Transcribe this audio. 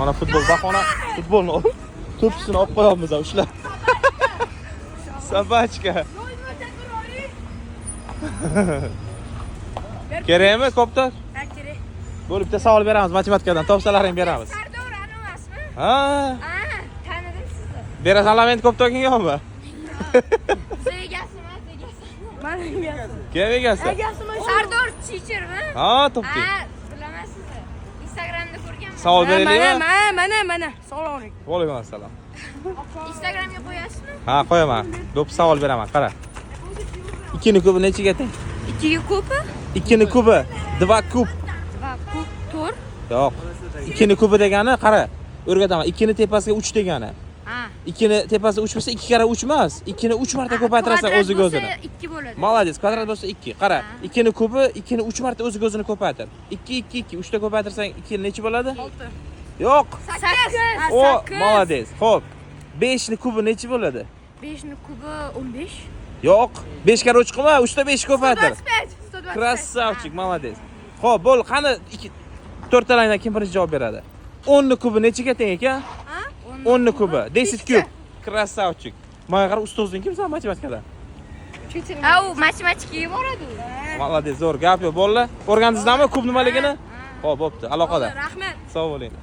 Mana futbol bahona futbolni ol. To'pchisini olib qo'yamiz ushla. Sabachka. Kerakmi koptar? Ha, kerak. Bo'lib bitta savol beramiz matematikadan. Topsalaring beramiz. Sardor ana emasmi? Ha, Tanidim sizni. berasanlar endi koptarga yo'qmi? Siz egasimi, egasi? Men egasi. Kim egasi? Egasimi Sardor Chichirmi? Ha, to'pchi. Bilaman sizni. Instagramda ko'rganman. Savol beraylikmi? Mana. Salom alaykum. Va alaykum assalom. Instagramga qo'yasizmi? Ha, qo'yaman. Do'p savol beraman, qara. 2 ni kubi nechiga teng? 2 ga ko'pi? 2 ni kubi 2 kub. Va kub 4. Yo'q. 2 ni kubi degani, qara. O'rgataman. 2 ni tepasiga 3 degani. Ha. 2 ni tepasiga 3 bo'lsa 2 karra 3 emas. 2 ni 3 marta ko'paytirasan o'ziga o'zini. 2 bo'ladi. Молодец. Kvadrat bo'lsa 2. Qara. 2 ni kubi 2 ni 3 marta o'ziga o'zini ko'paytir. 2 3 ta ko'paytirsang 2 nechi bo'ladi? 6. Yo'q. 8. O, молодец. Xo'p. 5 ni kubi nechi bo'ladi? 5 ni kubi 15. Yo'q. 5 karra 3 qilma, 3 ta 5 ko'paytir. 125. Krasavchik, молодец. Xo'p, bo'l, qani 4 talangdan kim birinchi javob beradi? 10 ni kubi nechiga teng ekan? 10 ni kubi 10 kub. Krasavchik. Menga qara ustozing kim sen matematikadan? U matematikaga boradi. Молодец, zo'r gap yo'q, bo'ldi. O'rgandingizmi kub nimaligini? Xo'p, bo'pti. Aloqada. Rahmat. Sog' bo'ling.